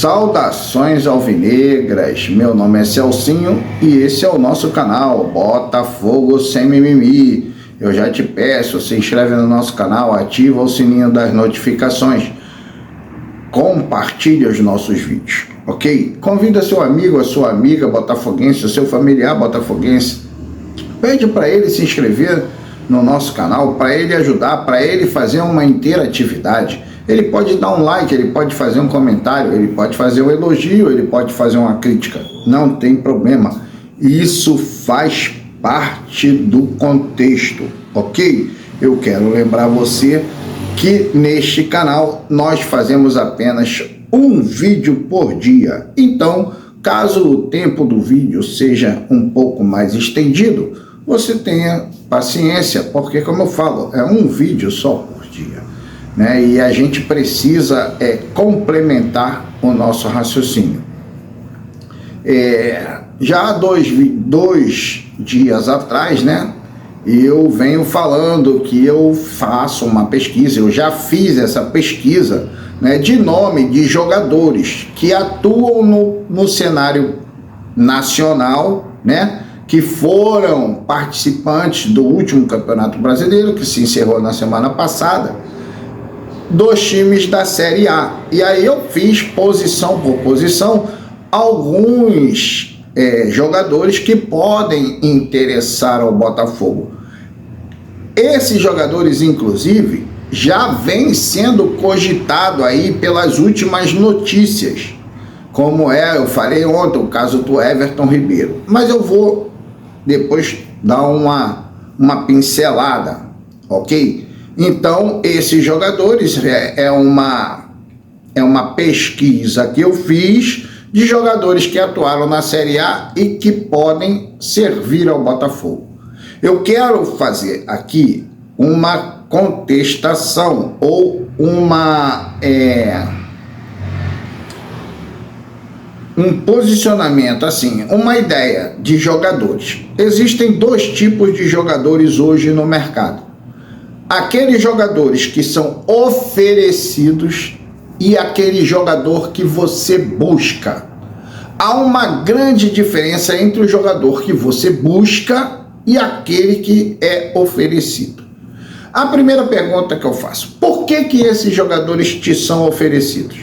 Saudações alvinegras, meu nome é Celcinho e esse é o nosso canal Botafogo Sem Mimimi. Eu já te peço, se inscreve no nosso canal, ativa o sininho das notificações, compartilhe os nossos vídeos, ok? Convida seu amigo, a sua amiga botafoguense, o seu familiar botafoguense, pede para ele se inscrever no nosso canal, para ele ajudar, para ele fazer uma interatividade. Ele pode dar um like, ele pode fazer um comentário, ele pode fazer um elogio, ele pode fazer uma crítica, não tem problema. Isso faz parte do contexto, ok? Eu quero lembrar você que neste canal nós fazemos apenas um vídeo por dia. Então, caso o tempo do vídeo seja um pouco mais estendido, você tenha paciência, porque como eu falo, é um vídeo só por dia, né? E a gente precisa complementar o nosso raciocínio. Já há dois dias atrás, né, eu venho falando que eu faço uma pesquisa, eu já fiz essa pesquisa, né, de nome de jogadores que atuam no cenário nacional, né, que foram participantes do último Campeonato Brasileiro, que se encerrou na semana passada, dos times da Série A. E aí eu fiz posição por posição alguns jogadores que podem interessar ao Botafogo. Esses jogadores, inclusive, já vem sendo cogitado aí pelas últimas notícias, como eu falei ontem, o caso do Everton Ribeiro. Mas eu vou depois dar uma pincelada, ok? Então, esses jogadores é uma pesquisa que eu fiz de jogadores que atuaram na Série A e que podem servir ao Botafogo. Eu quero fazer aqui uma contestação ou um posicionamento, assim, uma ideia de jogadores. Existem dois tipos de jogadores hoje no mercado. Aqueles jogadores que são oferecidos e aquele jogador que você busca. Há uma grande diferença entre o jogador que você busca e aquele que é oferecido. A primeira pergunta que eu faço: por que esses jogadores te são oferecidos?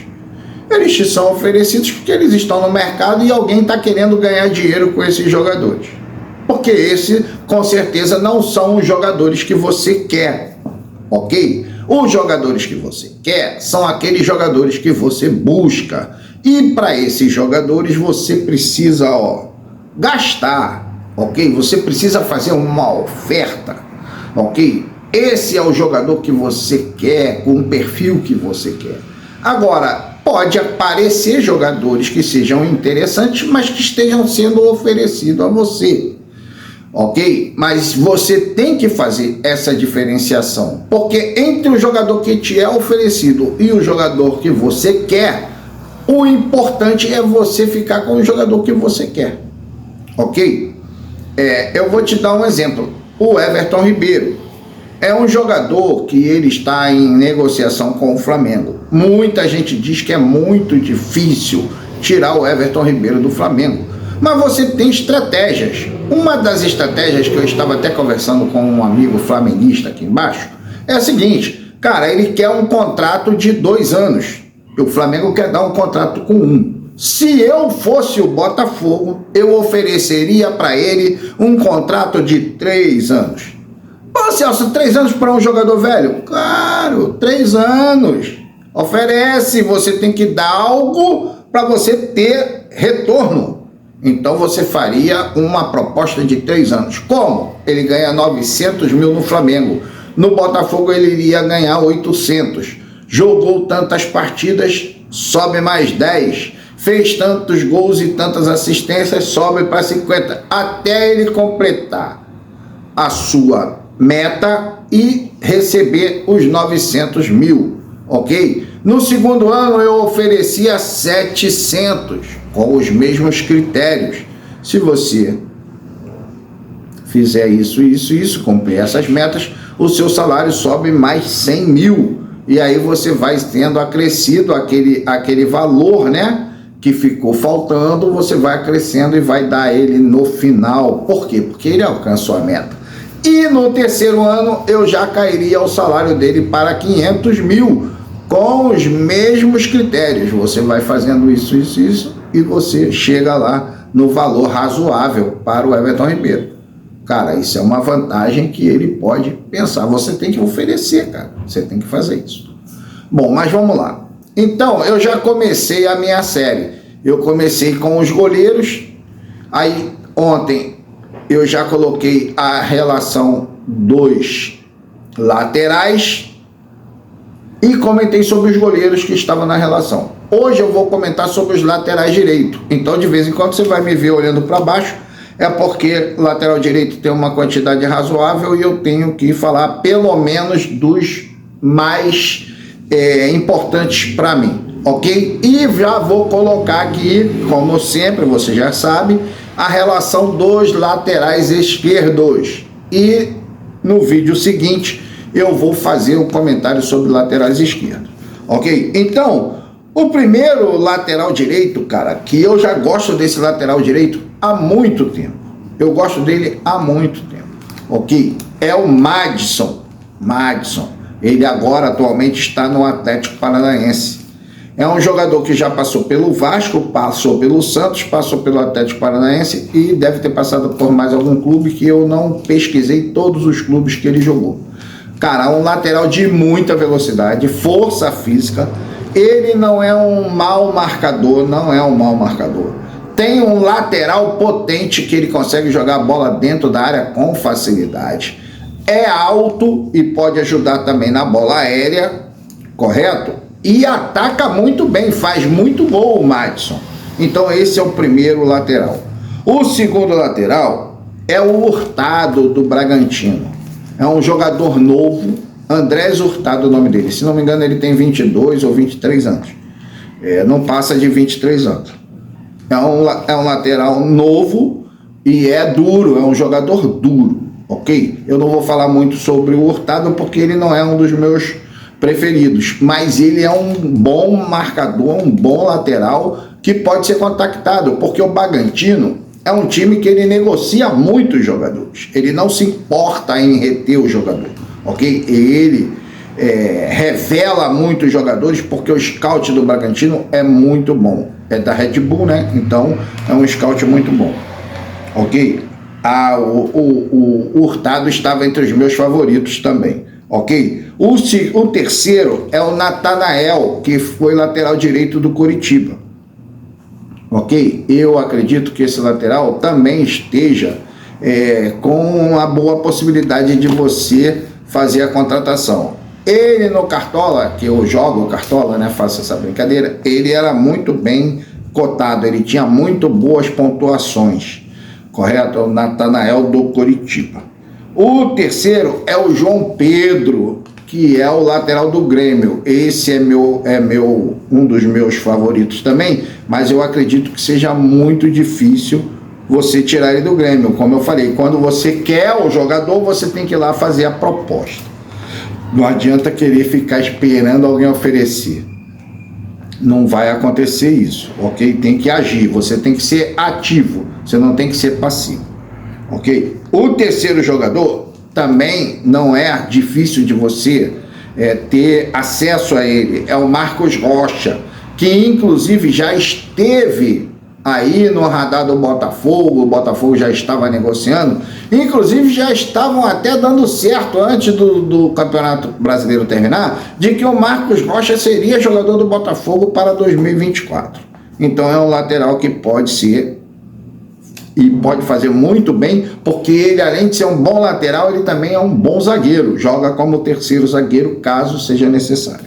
Eles te são oferecidos porque eles estão no mercado e alguém está querendo ganhar dinheiro com esses jogadores. Porque esses, com certeza, não são os jogadores que você quer, ok? Os jogadores que você quer são aqueles jogadores que você busca. E para esses jogadores você precisa gastar, ok? Você precisa fazer uma oferta, ok? Esse é o jogador que você quer, com o perfil que você quer. Agora, pode aparecer jogadores que sejam interessantes, mas que estejam sendo oferecidos a você, ok? Mas você tem que fazer essa diferenciação, porque entre o jogador que te é oferecido e o jogador que você quer, o importante é você ficar com o jogador que você quer, ok? Eu vou te dar um exemplo. O Everton Ribeiro é um jogador que ele está em negociação com o Flamengo. Muita gente diz que é muito difícil tirar o Everton Ribeiro do Flamengo, mas você tem estratégias. Uma das estratégias que eu estava até conversando com um amigo flamenguista aqui embaixo é a seguinte: cara, ele quer um contrato de 2 anos, e o Flamengo quer dar um contrato com 1. Se eu fosse o Botafogo, eu ofereceria para ele um contrato de 3 anos. Pô, Celso, 3 anos para um jogador velho? Claro, 3 anos. Oferece, você tem que dar algo para você ter retorno. Então você faria uma proposta de 3 anos. Como? Ele ganha 900 mil no Flamengo. No Botafogo ele iria ganhar 800. Jogou tantas partidas, sobe mais 10. Fez tantos gols e tantas assistências, sobe para 50. Até ele completar a sua meta e receber os 900 mil, ok? No segundo ano eu oferecia 700, com os mesmos critérios. Se você fizer isso, cumprir essas metas, o seu salário sobe mais 100 mil. E aí você vai tendo acrescido aquele valor, né? que ficou faltando, você vai crescendo e vai dar ele no final. Por quê? Porque ele alcançou a meta. E no terceiro ano eu já cairia o salário dele para 500 mil, com os mesmos critérios. Você vai fazendo isso e você chega lá no valor razoável para o Everton Ribeiro. Cara, isso é uma vantagem que ele pode pensar. Você tem que oferecer, cara. Você tem que fazer isso. Bom, mas vamos lá. Então, eu já comecei a minha série. Eu comecei com os goleiros. Aí, ontem, eu já coloquei a relação dos laterais e comentei sobre os goleiros que estavam na relação. Hoje eu vou comentar sobre os laterais direito. Então, de vez em quando, você vai me ver olhando para baixo, é porque lateral direito tem uma quantidade razoável e eu tenho que falar pelo menos dos mais importantes para mim, ok? E já vou colocar aqui, como sempre, você já sabe, a relação dos laterais esquerdos. E no vídeo seguinte eu vou fazer um comentário sobre laterais esquerdos, ok? Então, o primeiro lateral direito, cara, que eu já gosto desse lateral direito há muito tempo. Eu gosto dele há muito tempo, ok? É o Madison. Ele agora atualmente está no Atlético Paranaense. É um jogador que já passou pelo Vasco, passou pelo Santos, passou pelo Atlético Paranaense e deve ter passado por mais algum clube que eu não pesquisei todos os clubes que ele jogou. Cara, um lateral de muita velocidade, força física. Ele não é um mau marcador, Tem um lateral potente que ele consegue jogar a bola dentro da área com facilidade. É alto e pode ajudar também na bola aérea, correto? E ataca muito bem, faz muito gol o Madison. Então esse é o primeiro lateral. O segundo lateral é o Hurtado do Bragantino. É um jogador novo, Andrés Hurtado é o nome dele. Se não me engano ele tem 22 ou 23 anos. Não passa de 23 anos. É um lateral novo e é duro, é um jogador duro. Ok? Eu não vou falar muito sobre o Hurtado porque ele não é um dos meus preferidos, mas ele é um bom marcador, um bom lateral que pode ser contactado, porque o Bragantino é um time que ele negocia muitos jogadores, ele não se importa em reter o jogador, ok? Ele revela muitos jogadores porque o scout do Bragantino é muito bom, é da Red Bull, né? Então é um scout muito bom, ok? O Hurtado estava entre os meus favoritos também, ok? O terceiro é o Natanael, que foi lateral direito do Coritiba, ok? Eu acredito que esse lateral também esteja com uma boa possibilidade de você fazer a contratação. Ele no Cartola, que eu jogo Cartola, né, faço essa brincadeira, ele era muito bem cotado, ele tinha muito boas pontuações, correto? O Natanael do Coritiba. O terceiro é o João Pedro, que é o lateral do Grêmio. Esse é um dos meus favoritos também, mas eu acredito que seja muito difícil você tirar ele do Grêmio. Como eu falei, quando você quer o jogador, você tem que ir lá fazer a proposta. Não adianta querer ficar esperando alguém oferecer. Não vai acontecer isso, ok? Tem que agir, você tem que ser ativo, você não tem que ser passivo, ok? O terceiro jogador também não é difícil de você ter acesso a ele, é o Marcos Rocha, que inclusive já esteve aí no radar do Botafogo, o Botafogo já estava negociando, inclusive já estavam até dando certo antes do Campeonato Brasileiro terminar, de que o Marcos Rocha seria jogador do Botafogo para 2024. Então é um lateral que pode ser e pode fazer muito bem, porque ele, além de ser um bom lateral, ele também é um bom zagueiro, joga como terceiro zagueiro caso seja necessário.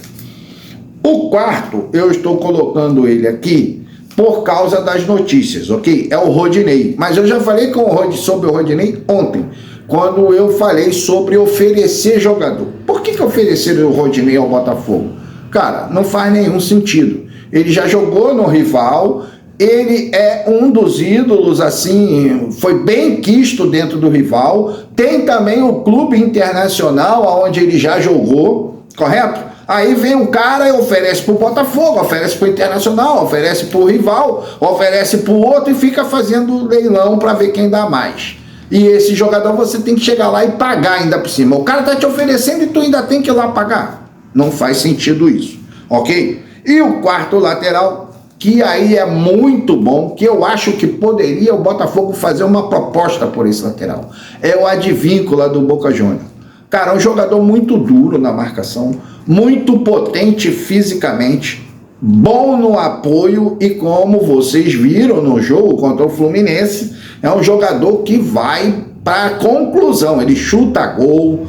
O quarto, eu estou colocando ele aqui por causa das notícias, ok? É o Rodinei. Mas eu já falei sobre o Rodinei ontem, quando eu falei sobre oferecer jogador. Por que oferecer o Rodinei ao Botafogo? Cara, não faz nenhum sentido. Ele já jogou no rival, ele é um dos ídolos, assim, foi bem quisto dentro do rival. Tem também o Clube Internacional, onde ele já jogou, correto? Aí vem um cara e oferece para o Botafogo, oferece para o Internacional, oferece para o rival, oferece para o outro e fica fazendo leilão para ver quem dá mais. E esse jogador você tem que chegar lá e pagar ainda por cima. O cara tá te oferecendo e tu ainda tem que ir lá pagar. Não faz sentido isso, ok? E o quarto lateral, que aí é muito bom, que eu acho que poderia o Botafogo fazer uma proposta por esse lateral. É o Advíncula do Boca Juniors. Cara, é um jogador muito duro na marcação, muito potente fisicamente, bom no apoio e como vocês viram no jogo contra o Fluminense, é um jogador que vai para a conclusão, ele chuta gol,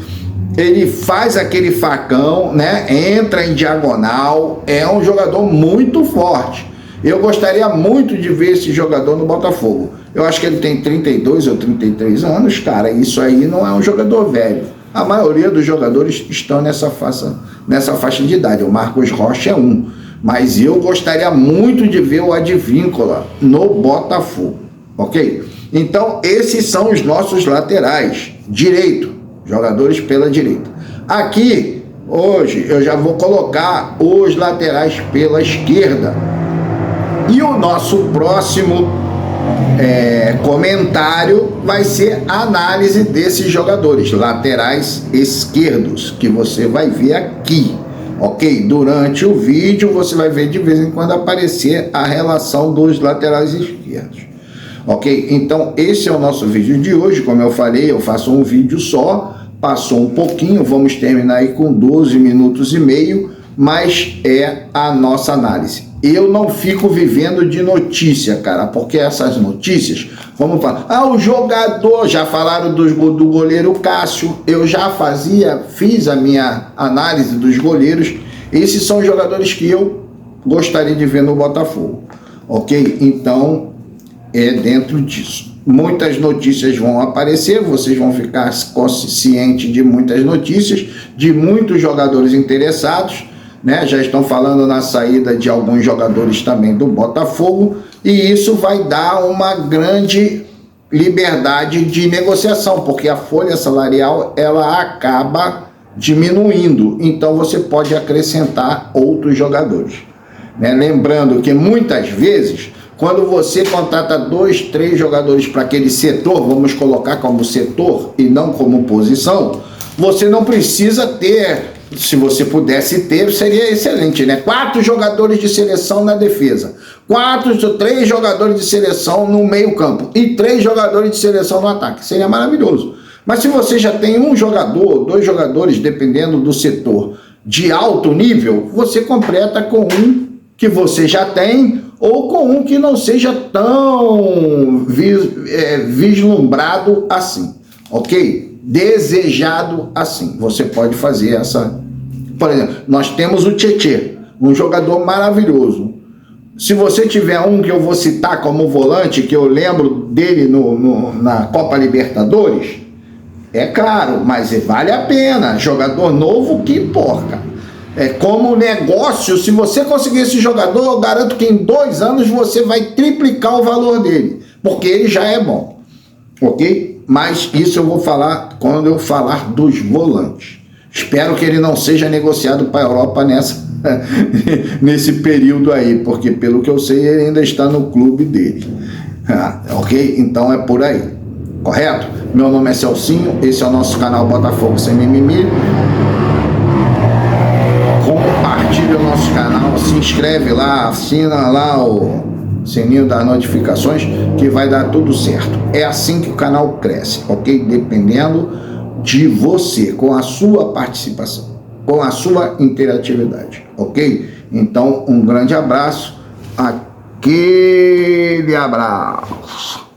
ele faz aquele facão, né? Entra em diagonal, é um jogador muito forte. Eu gostaria muito de ver esse jogador no Botafogo. Eu acho que ele tem 32 ou 33 anos, cara, isso aí não é um jogador velho. A maioria dos jogadores estão nessa faixa de idade, o Marcos Rocha é um. Mas eu gostaria muito de ver o Advíncula no Botafogo, ok? Então, esses são os nossos laterais, direito, jogadores pela direita. Aqui, hoje, eu já vou colocar os laterais pela esquerda. E o nosso próximo comentário vai ser a análise desses jogadores, laterais esquerdos, que você vai ver aqui. Ok? Durante o vídeo você vai ver de vez em quando aparecer a relação dos laterais esquerdos. Ok? Então esse é o nosso vídeo de hoje. Como eu falei, eu faço um vídeo só, passou um pouquinho, vamos terminar aí com 12 minutos e meio, mas é a nossa análise. Eu não fico vivendo de notícia, cara, porque essas notícias, vamos falar, o jogador, já falaram do goleiro Cássio, eu já fiz a minha análise dos goleiros, esses são jogadores que eu gostaria de ver no Botafogo, ok? Então, é dentro disso. Muitas notícias vão aparecer, vocês vão ficar conscientes de muitas notícias, de muitos jogadores interessados, né? Já estão falando na saída de alguns jogadores também do Botafogo, e isso vai dar uma grande liberdade de negociação, porque a folha salarial ela acaba diminuindo, então você pode acrescentar outros jogadores, né? Lembrando que muitas vezes, quando você contrata 2, 3 jogadores para aquele setor, vamos colocar como setor e não como posição, você não precisa ter. Se você pudesse ter, seria excelente, né? 4 jogadores de seleção na defesa, 3 jogadores de seleção no meio campo e 3 jogadores de seleção no ataque. Seria maravilhoso. Mas se você já tem um jogador, 2 jogadores, dependendo do setor, de alto nível, você completa com um que você já tem ou com um que não seja tão vislumbrado assim, ok? Desejado assim. Você pode fazer essa. Por exemplo, nós temos o Tietê, um jogador maravilhoso. Se você tiver um que eu vou citar como volante, que eu lembro dele na Copa Libertadores, é caro, mas vale a pena. Jogador novo que importa. É como negócio, se você conseguir esse jogador, eu garanto que em 2 anos você vai triplicar o valor dele, porque ele já é bom, ok? Mas isso eu vou falar quando eu falar dos volantes. Espero que ele não seja negociado para a Europa nesse período aí, porque pelo que eu sei ele ainda está no clube dele. Ok? Então é por aí. Correto? Meu nome é Celcinho, esse é o nosso canal Botafogo Sem Mimimi. Compartilha o nosso canal, se inscreve lá, assina lá o sininho das notificações, que vai dar tudo certo. É assim que o canal cresce, ok? Dependendo de você, com a sua participação, com a sua interatividade, ok? Então, um grande abraço, aquele abraço.